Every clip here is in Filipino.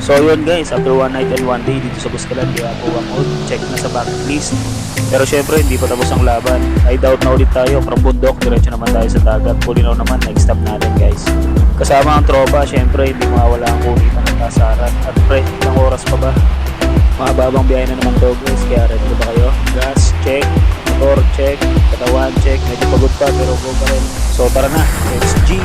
So yun guys, after one night and one day dito sa Buscalan, kaya po ang out, check na sa bucket list. Pero syempre hindi pa tapos ang laban. I doubt na ulit tayo from bundok, diretso naman tayo sa dagat. Bulinaw naman, next stop natin guys. Kasama ang tropa, syempre hindi mawawala ang kulitan ng kasaran. At pre, ilang oras pa ba? Mahababang biyahe na naman to guys, kaya ready ba kayo? Gas, check, motor, check, katawan, check. Medyo pagod pa pero go pa rin. So tara na, let's G!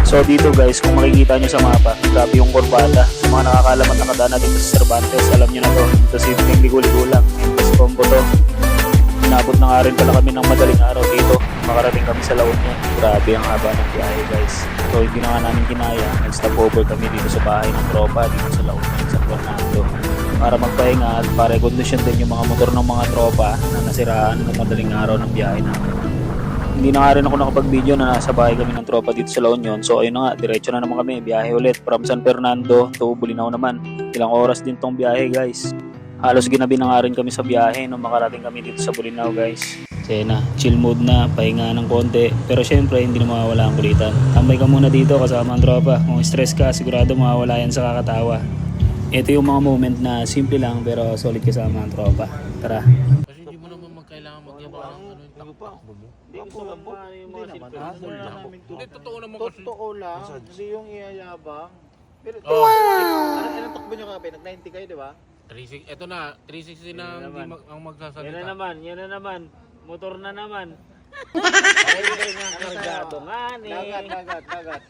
So dito guys, kung makikita nyo sa mapa, grabe yung kurbada. Sa mga nakakalaman nakadaan natin sa Cervantes, alam nyo na to. Ito simpleng ligo-ligo lang. English combo to. Inabot na nga rin pala kami ng madaling araw dito. Makarating kami sa La Union. Grabe ang haba ng biyahe guys. So hindi na nga namin kinaya. Nag-stop over kami dito sa bahay ng tropa dito sa La Union, San Fernando. Para magpahinga at para i-condition din yung mga motor ng mga tropa na nasiraan ng madaling araw ng biyahe namin. Hindi na nga rin ako nakapag-video na nasa bahay kami ng tropa dito sa La Union. So ayun na nga, diretso na naman kami, biyahe ulit from San Fernando to Bulinaw naman. Ilang oras din tong biyahe guys. Halos ginabi na nga rin kami sa biyahe nung makarating kami dito sa Bulinaw guys. Kasi na, chill mode na, pahinga ng konti. Pero syempre hindi na mawawala ang kulitan. Tambay ka muna dito kasama ang tropa. Kung stress ka, sigurado mawawala yan sa kakatawa. Ito yung mga moment na simple lang pero solid kasama ang tropa. Tara. Kasi hindi mo naman kailangan magyabang ng ano yung takbo mo. Hindi gusto lang po. Hindi, totoo naman kasi. Totoo lang, hindi yung iyayabang. Pero anong takbo nyo kape? Nag-90 kayo, di ba? 360, eto na, 360 na hindi ang magsasalita. Yan na naman. Motor na naman. Ay, nga kargado nga ni. Dagat.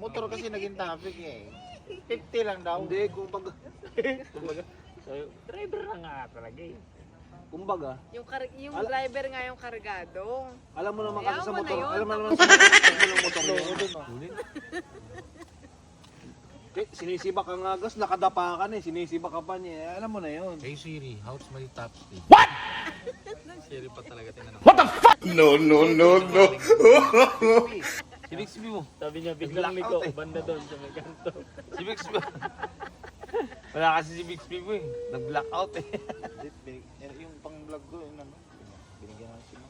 Motor kasi naging topic eh. 50 lang daw. Hindi, kumbaga. So, driver na nga talaga eh. Kumbaga. Yung driver nga yung kargado. Alam mo naman kasi Ayaw sa mo na motor. yun. Alam mo naman sa motor. Ng motor yun. Sinisiba ka nga gas, nakadapa ka na eh. Sinisiba ka pa niya. Alam mo na yun. Hey Siri, how's my top speed? Siri pa talaga tinanong. No. Si Bixby mo. Sabi niya, biglang liko, banda doon sa may kanto. Si Bixby. Wala kasi si Bixby mo eh. Nag-blackout eh. Yung pang-vlog ko, yun ano. Binigyan natin sila.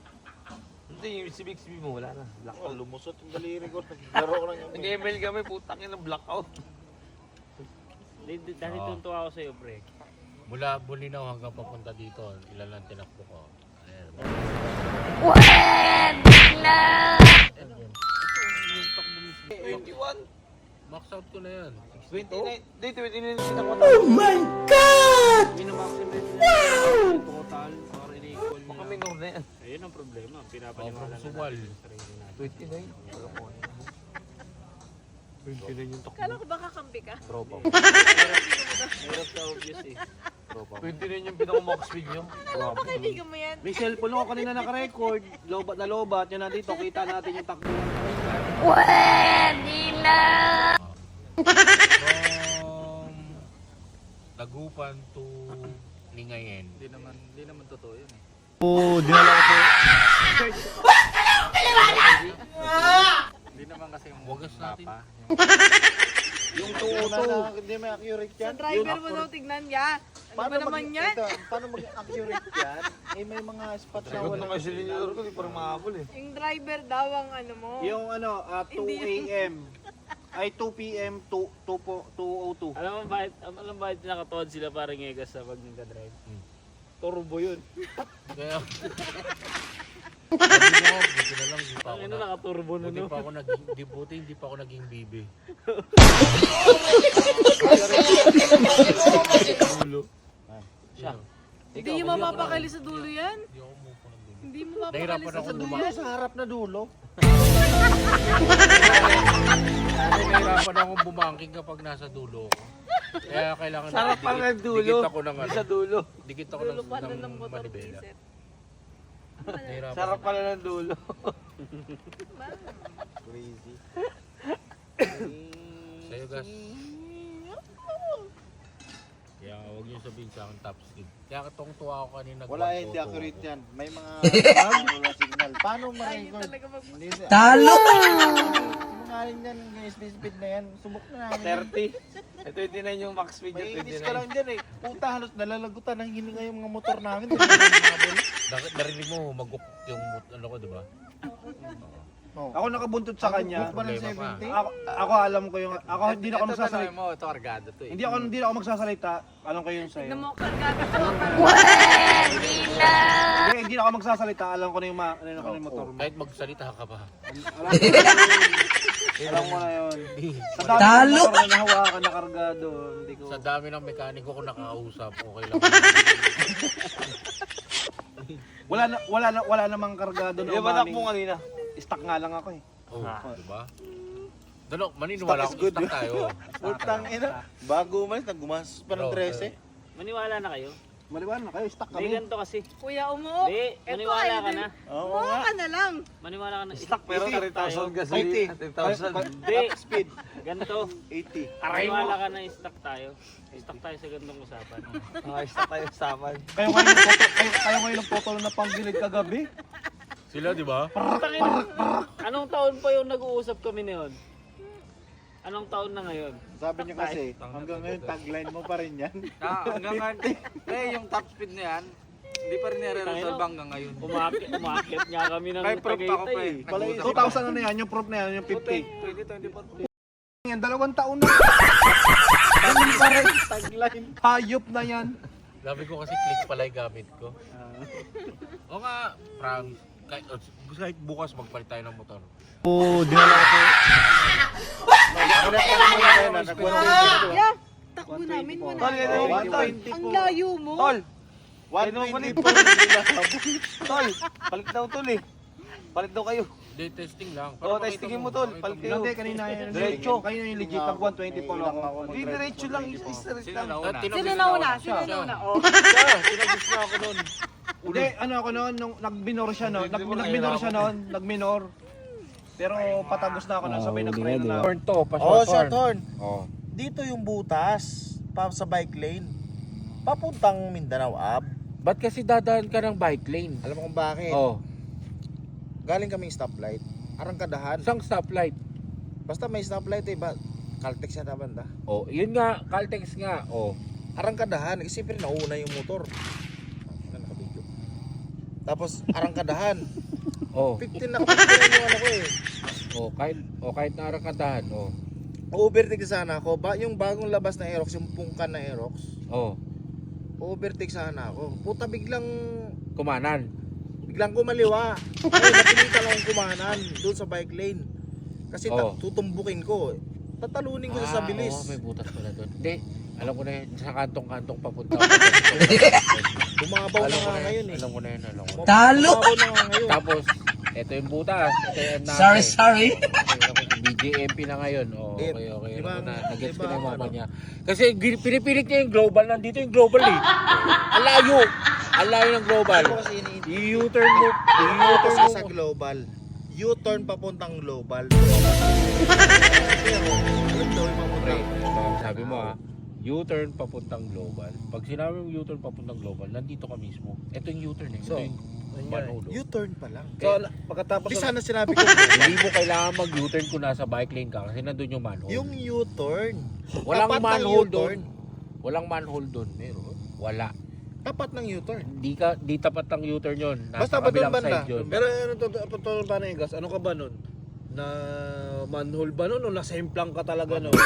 Hindi, yung si Bixby mo, wala na. Blackout. Lumusot yung daliri ko. Naglaro ko lang yung... Nag-email kami, putang ina, blackout. Dahil tuntua ako sa'yo, pre. Mula Bulinaw hanggang papunta dito, ilan lang tinakbo ko. Ayan. Max out ko na yan. 29, hindi, 29 sinakota. Oh my God! Minamaksimate na yung total para ini-equal niya. Baka minor na yan. Ayun ang problema. From Pinapaniwala na Suwal. natin sa sarili natin. 29? Wala ko ano. 29 yung takbo. Kala ko baka kampi ka. Tropa. Hirap sa obvious eh. Tropa. 29 yung pinaka-max speed nyo. Alam mo kaibigan mo yan. May cellphone ako kanina naka-record. Lobat na lobat. Yan na dito. Kita natin yung takbo. From Tagupan to Lingayen. Hindi naman totoo yun eh. Hindi naman kasi yung Wagas natin. mapa. Yung Hindi may accurate Sa yan. driver mo daw tignan niya. Ano ba naman yan? Paano mag-accurate yan? Eh may mga spots na Sagot wala. ng silinyor ko. Di parang mahabol eh. Yung driver daw ang ano mo. Yung ano, 2 a.m. Ay 2 p.m. 2:02. Alam mo bakit nakatuwad sila parang ngegas sa pag nagka-drive? Turbo yun. Kaya... Sabi mo, buti na lang, di pa ako Ang ina nakaturbo na Buti no. pa ako naging, hindi pa ako naging bibi. Ulo. Siya. Hindi mo mapapakali sa dulo yan. Hindi ako mupo ng bibi. Hindi mo mapapakali Nahirapan sa ako dulo dumaan. yan. Sa harap na dulo. Nahirapan akong bumangking kapag nasa dulo ko. Kaya kailangan Sarap pa ng dulo. Dikit ako ng Sa dulo. Dikit ako Dulo pa na ng motor manibela. piset. Nahirapan Sarap pala ng dulo. Crazy. Sa'yo gas. Kaya huwag niyo sabihin sa akin top speed. Kaya katong tuwa ako kanina. Wala eh, hindi nagpaphoto accurate ako. yan. May mga wala signal. Paano Ayun ma-record? talaga mag... Hindi, Talo! mga alanganin yan, yung speed na yan. Subok na namin. 30. Ito 29 yung max speed May yung inis ka lang 29. dyan eh. Puta, halos nalalagutan ng hininga yung mga motor namin. Narinig mo, mag-up yung ano ko, di ba? Ako nakabuntot sa kanya. Ba ng Problema 70? Ako alam ko yung hindi na ako magsasalita. mo, ito argado to eh. Hindi na ako magsasalita. Alam ko yun sa'yo. Tignan mo, kargado ko. Hindi na ako magsasalita. Alam ko na yung motor mo. Kahit magsalita ka pa. Alam mo na yun. Sa dami ng motor na nahawakan na kargado. Hindi ko. Sa dami ng mekaniko ko nakausap, okay lang. Wala namang kargado na umaling. Mo kanina. Stuck nga lang ako eh. Oh, di ba? Dalo, maniniwala Stock is ko, good, stuck tayo. Putang ina. Bago umalis, naggumas pa ng Bro, 13. Maniwala na kayo. Maliwanag na kayo. Stuck Hindi kami. ganito kasi. Kuya, umuo. Hindi, maniwala ka na. Oo Umuo nga. ka na lang. Maniwala ka na. Stuck pero 3,000 gasolina. 3,000. Hindi, Speed, ganito. 80. Maniwala ka na stuck tayo. Stuck tayo sa ganitong usapan. Stuck tayo saman. Kayo ngayon ng photo na panggilig kagabi. Sila, di ba? Anong taon pa yung nag-uusap kami ngayon? Anong taon na ngayon? Sabi niya kasi, hanggang ngayon tagline mo pa rin yan. Hanggang ngayon, yung top speed na yan, hindi pa rin nire-resolve hanggang ngayon. Umakit nga kami ng Kaya proof ako pa eh. Tagaytay. Pala, 2,000 na yan, yung proof na yan, yung 50. 2024. Yan, 2 taon na. Ganun pa rin. tagline. Hayop na yan. Sabi ko kasi click pala yung gamit ko. O nga, promise. Kahit bukas magpalit tayo ng motor. Oo, dinala ko. Yeah, takbo namin mo na. Tol, yan yung Ang layo mo. Tol, 124 nila. tol, palit daw tol eh. Palit daw kayo. Hindi, testing lang. Oo, testingin mo tol, palit kayo. Hindi, kanina yan. Diretso. Kanina yung legit, tag 124 ako. Hindi, diretso lang, straight lang. Sino na una? Sino na una? Oh. Tinagis na ako nun. Hindi, ano ako noon, nung nag-minor siya noon, nag-minor. Pero patagos na ako na, sabay nag-preno na. Turn to, Oh, short horn. Oh. Dito yung butas, pa sa bike lane. Papuntang Mindanao Ab. Ba't kasi dadaan ka ng bike lane? Alam mo kung bakit? Oh. Galing kaming stoplight. Arangkadahan. Isang stoplight. Basta may stoplight eh, ba? Caltex yata banda. Oh, yun nga, Caltex nga. Oh. Arangkadahan, kasi siyempre nauna yung motor. Ano nakabidyo? Tapos arangkadahan. Oh. 15 na yung ano ko eh. Kahit narakatahan. Oh. Overtake sana ako. Yung bagong labas na Aerox, yung pungkan na Aerox. Oh. Overtake sana ako. Puta, biglang Kumanan. kumaliwa. Ay, napilitan akong kumanan doon sa bike lane. Kasi Oh. tutumbukin ko. Tatalunin ko sa bilis. Oh, may butas pala doon. Hindi. Alam ko na yun. Sa kantong-kantong papunta. Bumabaw na nga ngayon eh. Alam ko na yun. Alam ko. Talo! Bumabaw na nga ngayon. Tapos, ito yung butas. Ito yung natin. Sorry. BJMP na ngayon. Oh, Eh, okay. di ba, Alam ko na. Nag-gets di ko ba, na yung mama ano? niya. Kasi pinipilit niya yung global. Nandito yung global eh. Ang layo. Ang layo ng global. Ano kasi I-U-turn mo. focus ka I-U-turn sa mo. global. U-turn papuntang global. Pero, alam daw yung Pre, papuntang. sabi mo U-turn papuntang global. Pag sinabi mong U-turn papuntang global, nandito ka mismo. Ito yung U-turn eh. Ito So, yung manhole. U-turn pa lang. So, pagkatapos Di sana sinabi ko, Hindi mo kailangan mag-U-turn kung nasa bike lane ka kasi nandun yung manhole. yung U-turn. Walang tapat ng manhole U-turn. doon. Walang manhole doon. Meron. Wala. Tapat ng U-turn. Di tapat ng U-turn yun. Nasa Basta ba doon kabilang banda? side yun. Pero ano to ba na yung gas? Ano ka ba nun? Na manhole ba nun o nasemplang ka talaga no? Ano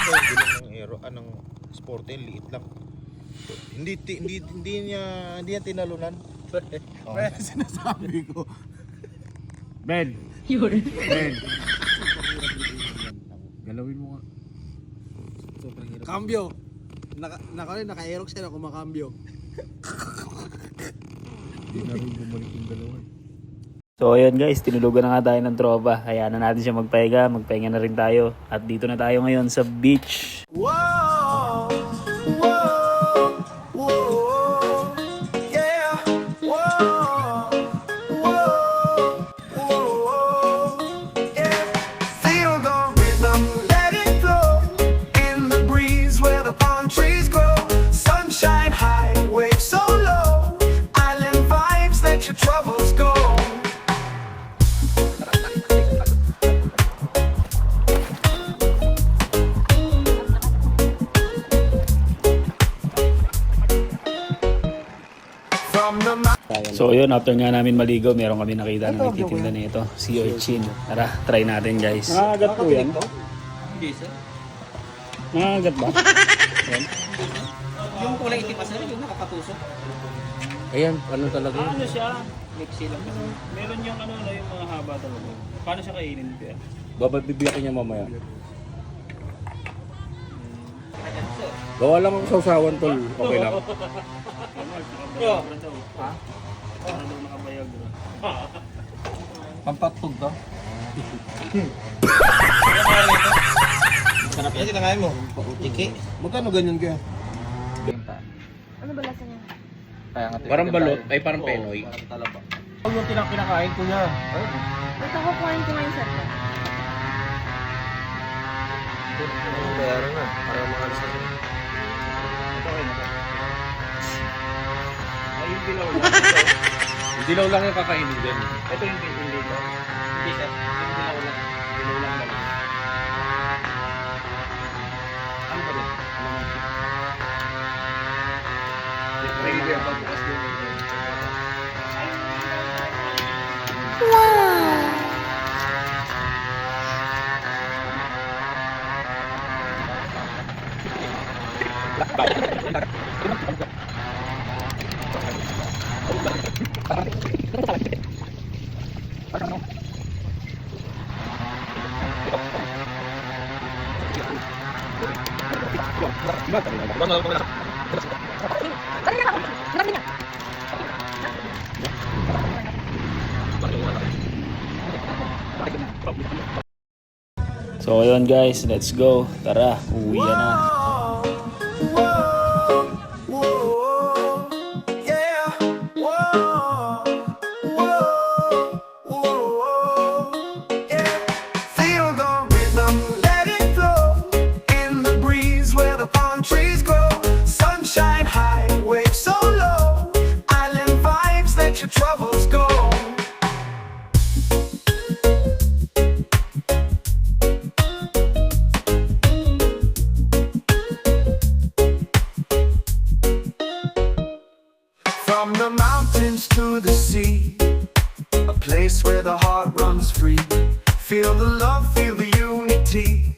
ba yung gulong ng aero? Anong sporty? Liit lang. Hindi niya tinalunan. Kaya sinasabi ko. Ben! Ben! Galawin mo nga. Cambio. Naka-aerox yan ako makambyo. Hindi na rin bumalik yung dalawa. So ayun guys, tinulugan na nga tayo ng tropa. Hayaan na natin siya magpahinga na rin tayo. At dito na tayo ngayon sa beach. Feel the rhythm, let it flow in the breeze where the palm trees grow. Sunshine high, waves so low. Island vibes, let your troubles go. So yun, after nga namin maligo, meron kami nakita na nagtitinda nito, sea urchin. Tara, try natin guys. Nangagat po yan. Hindi, sir. Nangagat ba? Yung kulay itim pa, sir, yung nakakatusok. Ayan, ano talaga? Ano siya? Mixi lang kasi. Meron yung ano, yung mga haba talaga. Paano siya kainin? Kuya? Bibiyakin niya mamaya. Gawa lang ang sausawan, tol. Okay lang. Ha? Ano daw nakabayag? Pampatog to. Sarap yan, kinakain mo. Tiki. Magkano ganyan kaya? Ano ba lasa niya? Parang balot, ay parang penoy. Parang talaba. Ano yung kinakain ko niya? Ito ko kuhain ko ngayon sa ito. Bayaran na, para makalis na sila. Ay, yung dilaw lang. Yung dilaw lang yung kakainin din. Ito yung dito. Hindi, sir. Yung dilaw lang. Dilaw lang talaga. Ano ba rin? So yun guys, let's go. Tara, uwi na. Yeah. Whoa. Whoa. Whoa. Yeah. Feel the rhythm, let it flow. In the breeze where the palm trees grow. Sunshine high, waves so low. Island vibes, let your troubles go. From the mountains to the sea, a place where the heart runs free. Feel the love, feel the unity.